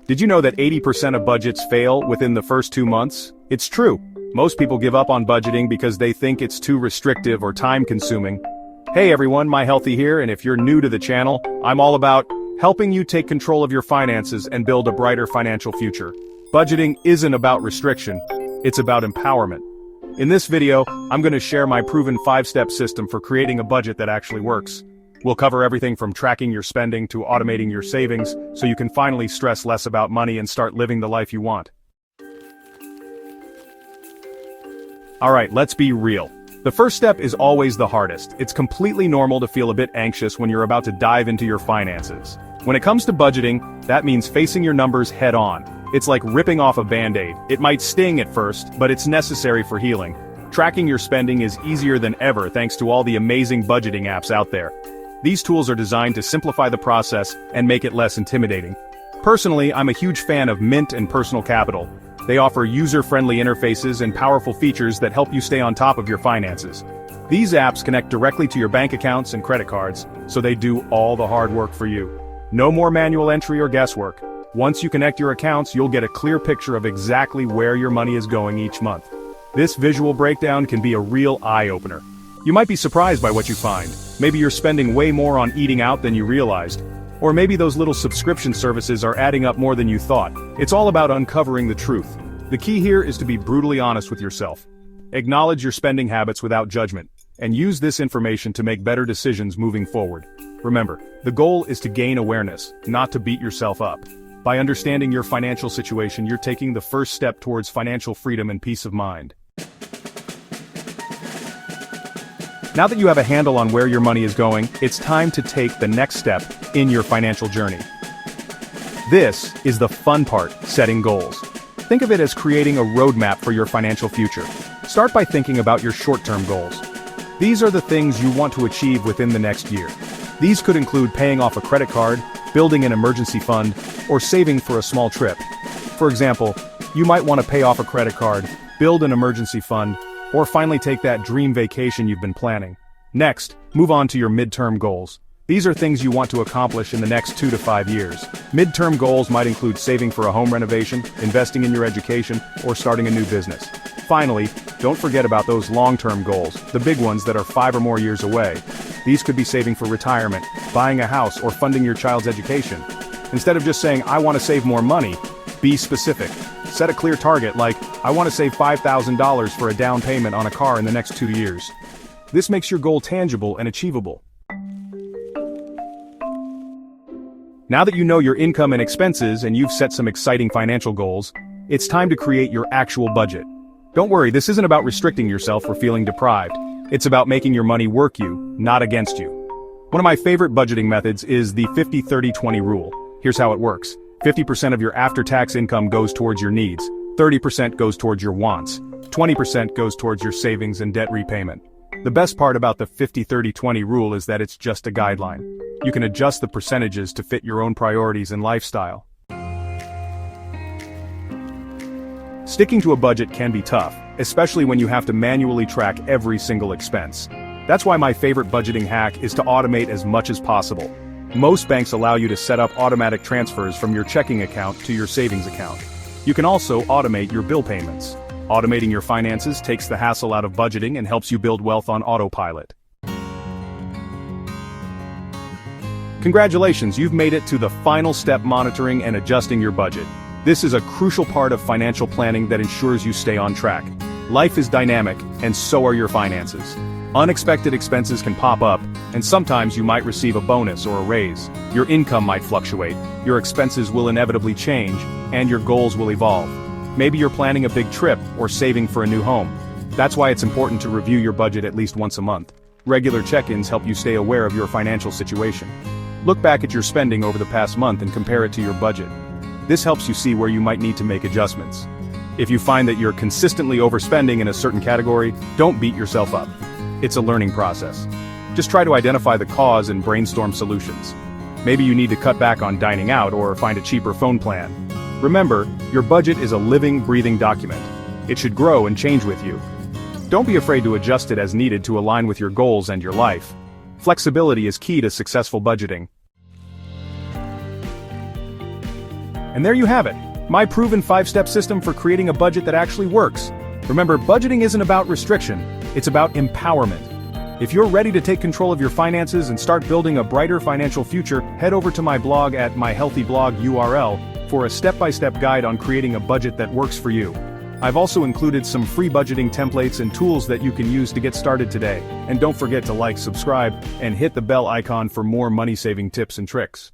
Did you know that 80% of budgets fail within the first 2 months? It's true. Most people give up on budgeting because they think it's too restrictive or time-consuming. Hey everyone, My Healthy here, and if you're new to the channel, I'm all about helping you take control of your finances and build a brighter financial future. Budgeting isn't about restriction, it's about empowerment. In this video, I'm going to share my proven 5-step system for creating a budget that actually works. We'll cover everything from tracking your spending to automating your savings, so you can finally stress less about money and start living the life you want. Alright, let's be real. The first step is always the hardest. It's completely normal to feel a bit anxious when you're about to dive into your finances. When it comes to budgeting, that means facing your numbers head on. It's like ripping off a band-aid. It might sting at first, but it's necessary for healing. Tracking your spending is easier than ever thanks to all the amazing budgeting apps out there. These tools are designed to simplify the process and make it less intimidating. Personally, I'm a huge fan of Mint and Personal Capital. They offer user-friendly interfaces and powerful features that help you stay on top of your finances. These apps connect directly to your bank accounts and credit cards, so they do all the hard work for you. No more manual entry or guesswork. Once you connect your accounts, you'll get a clear picture of exactly where your money is going each month. This visual breakdown can be a real eye-opener. You might be surprised by what you find. Maybe you're spending way more on eating out than you realized. Or maybe those little subscription services are adding up more than you thought. It's all about uncovering the truth. The key here is to be brutally honest with yourself. Acknowledge your spending habits without judgment, and use this information to make better decisions moving forward. Remember, the goal is to gain awareness, not to beat yourself up. By understanding your financial situation, you're taking the first step towards financial freedom and peace of mind. Now that you have a handle on where your money is going, it's time to take the next step in your financial journey. This is the fun part, setting goals. Think of it as creating a roadmap for your financial future. Start by thinking about your short-term goals. These are the things you want to achieve within the next year. These could include paying off a credit card, building an emergency fund, or saving for a small trip. For example, you might want to pay off a credit card, build an emergency fund, or finally take that dream vacation you've been planning. Next, move on to your midterm goals. These are things you want to accomplish in the next 2 to 5 years. Midterm goals might include saving for a home renovation, investing in your education, or starting a new business. Finally, don't forget about those long-term goals, the big ones that are 5 or more years away. These could be saving for retirement, buying a house, or funding your child's education. Instead of just saying, I want to save more money, be specific. Set a clear target like, I want to save $5,000 for a down payment on a car in the next 2 years. This makes your goal tangible and achievable. Now that you know your income and expenses and you've set some exciting financial goals, it's time to create your actual budget. Don't worry, this isn't about restricting yourself or feeling deprived. It's about making your money work you, not against you. One of my favorite budgeting methods is the 50-30-20 rule. Here's how it works. 50% of your after-tax income goes towards your needs, 30% goes towards your wants, 20% goes towards your savings and debt repayment. The best part about the 50-30-20 rule is that it's just a guideline. You can adjust the percentages to fit your own priorities and lifestyle. Sticking to a budget can be tough, especially when you have to manually track every single expense. That's why my favorite budgeting hack is to automate as much as possible. Most banks allow you to set up automatic transfers from your checking account to your savings account. You can also automate your bill payments. Automating your finances takes the hassle out of budgeting and helps you build wealth on autopilot. Congratulations, you've made it to the final step: monitoring and adjusting your budget. This is a crucial part of financial planning that ensures you stay on track. Life is dynamic, and so are your finances. Unexpected expenses can pop up, and sometimes you might receive a bonus or a raise. Your income might fluctuate, your expenses will inevitably change, and your goals will evolve. Maybe you're planning a big trip or saving for a new home. That's why it's important to review your budget at least once a month. Regular check-ins help you stay aware of your financial situation. Look back at your spending over the past month and compare it to your budget. This helps you see where you might need to make adjustments. If you find that you're consistently overspending in a certain category, don't beat yourself up. It's a learning process. Just try to identify the cause and brainstorm solutions. Maybe you need to cut back on dining out or find a cheaper phone plan. Remember, your budget is a living, breathing document. It should grow and change with you. Don't be afraid to adjust it as needed to align with your goals and your life. Flexibility is key to successful budgeting. And there you have it, my proven 5-step system for creating a budget that actually works. Remember, budgeting isn't about restriction, it's about empowerment. If you're ready to take control of your finances and start building a brighter financial future, head over to my blog at myhealthyblog URL for a step-by-step guide on creating a budget that works for you. I've also included some free budgeting templates and tools that you can use to get started today. And don't forget to like, subscribe, and hit the bell icon for more money-saving tips and tricks.